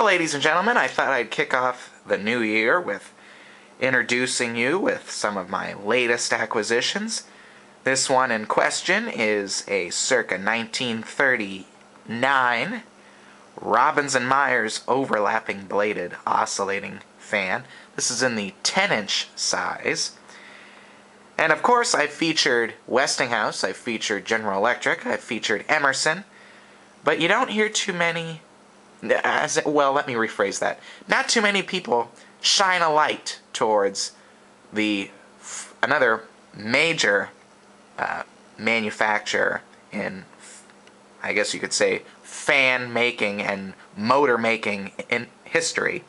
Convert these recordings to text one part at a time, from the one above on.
Well, ladies and gentlemen, I thought I'd kick off the new year with introducing you with some of my latest acquisitions. This one in question is a circa 1939 Robbins Meyers overlapping bladed oscillating fan. This is in the 10-inch size. And of course, I've featured Westinghouse, I've featured General Electric, I've featured Emerson, but you don't hear too many, well, let me rephrase that. Not too many people shine a light towards another major manufacturer in, I guess you could say, fan making and motor making in history,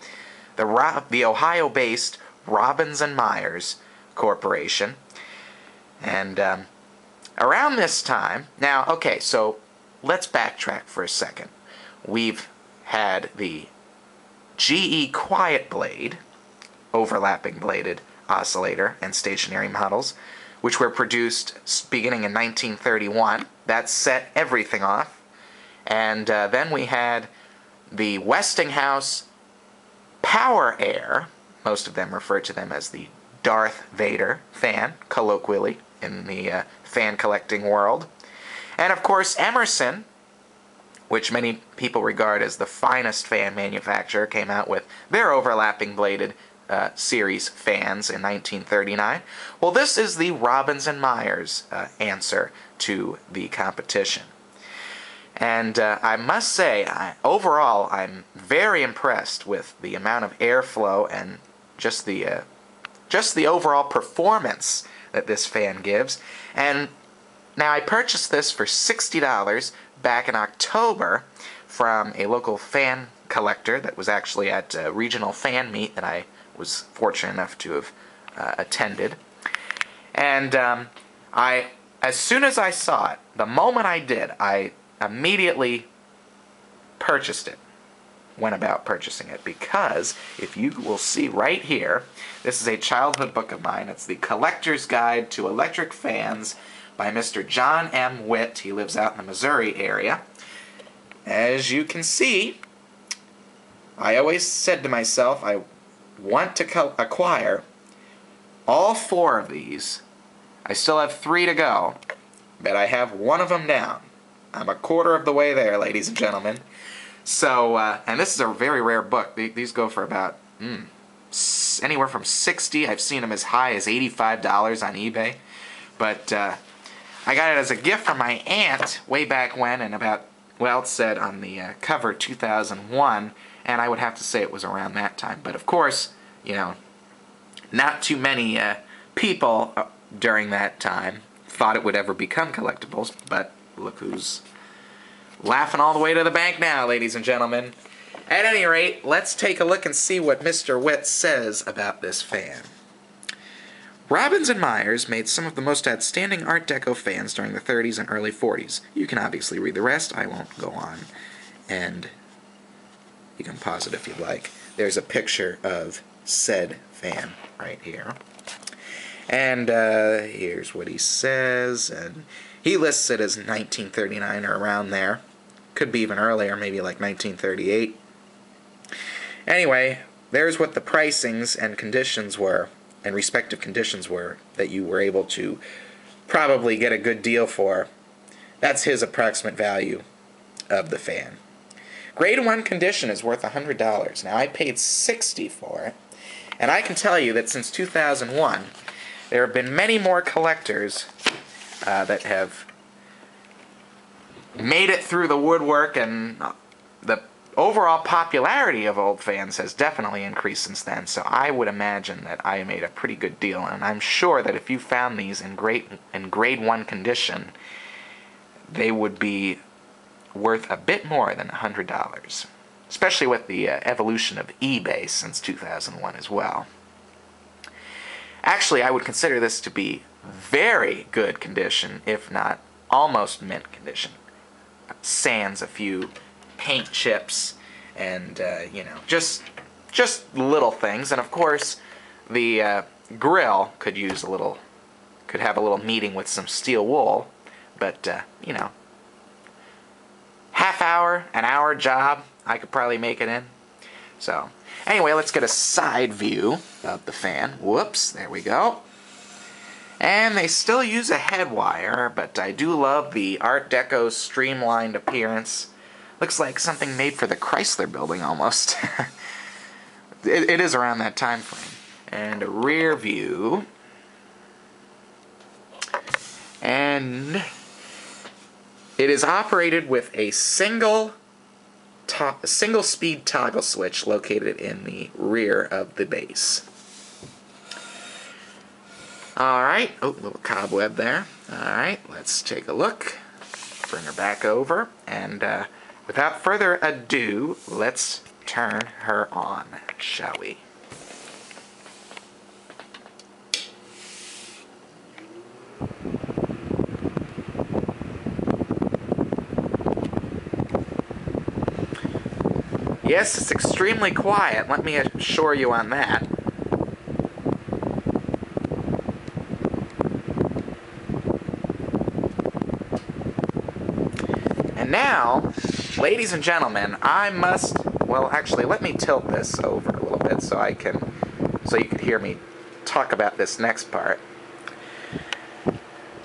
the Ohio-based Robbins Meyers Corporation. And around this time, now, okay, so let's backtrack for a second. We've had the GE Quiet Blade, overlapping bladed oscillator and stationary models, which were produced beginning in 1931. That set everything off. And then we had the Westinghouse Power Air, most of them refer to them as the Darth Vader fan, colloquially, in the fan collecting world. And of course, Emerson, which many people regard as the finest fan manufacturer, came out with their overlapping bladed series fans in 1939. Well, this is the Robbins Meyers answer to the competition. And I must say, overall, I'm very impressed with the amount of airflow and just the overall performance that this fan gives. And now I purchased this for $60 back in October from a local fan collector that was actually at a regional fan meet that I was fortunate enough to have attended. And as soon as I saw it, the moment I did, I immediately purchased it. Went about purchasing it, because if you will see right here, this is a childhood book of mine. It's the Collector's Guide to Electric Fans by Mr. John M. Witt. He lives out in the Missouri area. As you can see, I always said to myself, I want to acquire all 4 of these. I still have 3 to go, but I have one of them down. I'm a quarter of the way there, ladies and gentlemen. So, and this is a very rare book. These go for about anywhere from $60. I've seen them as high as $85 on eBay. But I got it as a gift from my aunt way back when, and about, well, it said on the cover 2001, and I would have to say it was around that time. But of course, you know, not too many people during that time thought it would ever become collectibles, but look who's laughing all the way to the bank now, ladies and gentlemen. At any rate, let's take a look and see what Mr. Witt says about this fan. Robbins Meyers made some of the most outstanding Art Deco fans during the 30s and early 40s. You can obviously read the rest. I won't go on. And you can pause it if you'd like. There's a picture of said fan right here. And here's what he says. And he lists it as 1939 or around there. Could be even earlier, maybe like 1938. Anyway, there's what the pricings and conditions were, and respective conditions were, that you were able to probably get a good deal for. That's his approximate value of the fan. Grade 1 condition is worth $100. Now, I paid $60 for it, and I can tell you that since 2001, there have been many more collectors that have made it through the woodwork, and the overall popularity of old fans has definitely increased since then. So I would imagine that I made a pretty good deal, and I'm sure that if you found these in grade 1 condition, they would be worth a bit more than $100, especially with the evolution of eBay since 2001 as well. Actually, I would consider this to be very good condition, if not almost mint condition. Sans a few paint chips and, you know, just little things. And of course, the grill could have a little meeting with some steel wool. But, you know, half hour, an hour job, I could probably make it in. So, anyway, let's get a side view of the fan. Whoops, there we go. And they still use a head wire, but I do love the Art Deco streamlined appearance. Looks like something made for the Chrysler Building almost. It is around that time frame. And a rear view. And it is operated with a single speed toggle switch located in the rear of the base. Alright, oh, little cobweb there. Alright, let's take a look. Bring her back over, and without further ado, let's turn her on, shall we? Yes, it's extremely quiet, let me assure you on that. And now, ladies and gentlemen, I must, well, actually, let me tilt this over a little bit so you can hear me talk about this next part.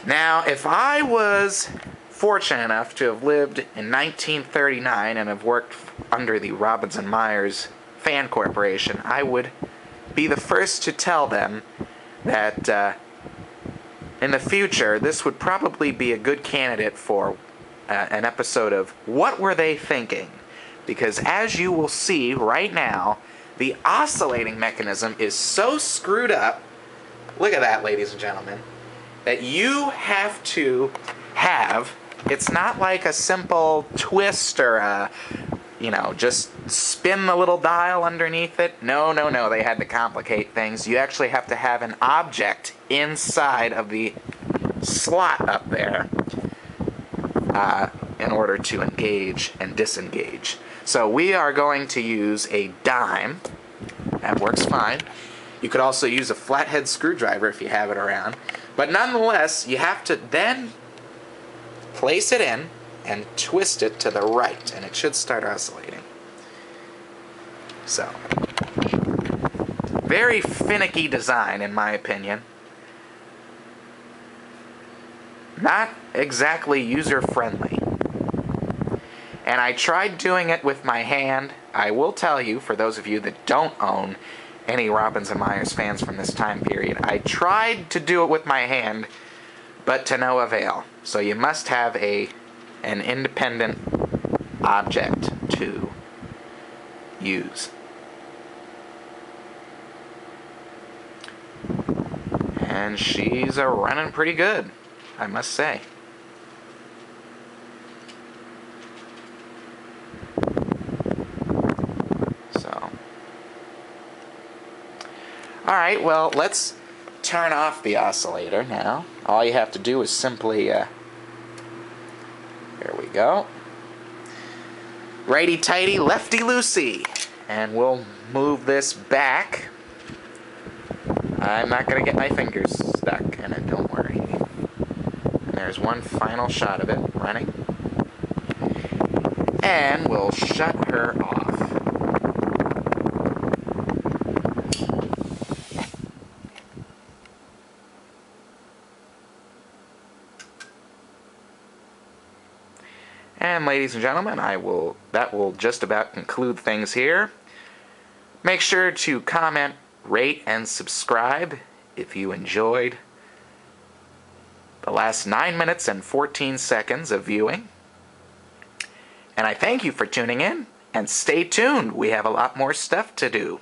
Now, if I was fortunate enough to have lived in 1939 and have worked under the Robbins Meyers Fan Corporation, I would be the first to tell them that in the future, this would probably be a good candidate for an episode of What Were They Thinking? Because as you will see right now, the oscillating mechanism is so screwed up, look at that, ladies and gentlemen, that you have to have, it's not like a simple twist or just spin the little dial underneath it. No, they had to complicate things. You actually have to have an object inside of the slot up there in order to engage and disengage. So we are going to use a dime. That works fine. You could also use a flathead screwdriver if you have it around. But nonetheless, you have to then place it in and twist it to the right, and it should start oscillating. So, very finicky design, in my opinion. Not exactly user-friendly. And I tried doing it with my hand. I will tell you, for those of you that don't own any Robbins and Meyers fans from this time period, I tried to do it with my hand, but to no avail. So you must have an independent object to use. And she's running pretty good, I must say. So, alright, well, let's turn off the oscillator now. All you have to do is simply, there we go. Righty-tighty, lefty-loosey. And we'll move this back. I'm not going to get my fingers stuck in it, don't worry. And there's one final shot of it running. And we'll shut her off. And ladies and gentlemen, that will just about conclude things here. Make sure to comment, rate, and subscribe if you enjoyed the last 9 minutes and 14 seconds of viewing. And I thank you for tuning in, and stay tuned. We have a lot more stuff to do.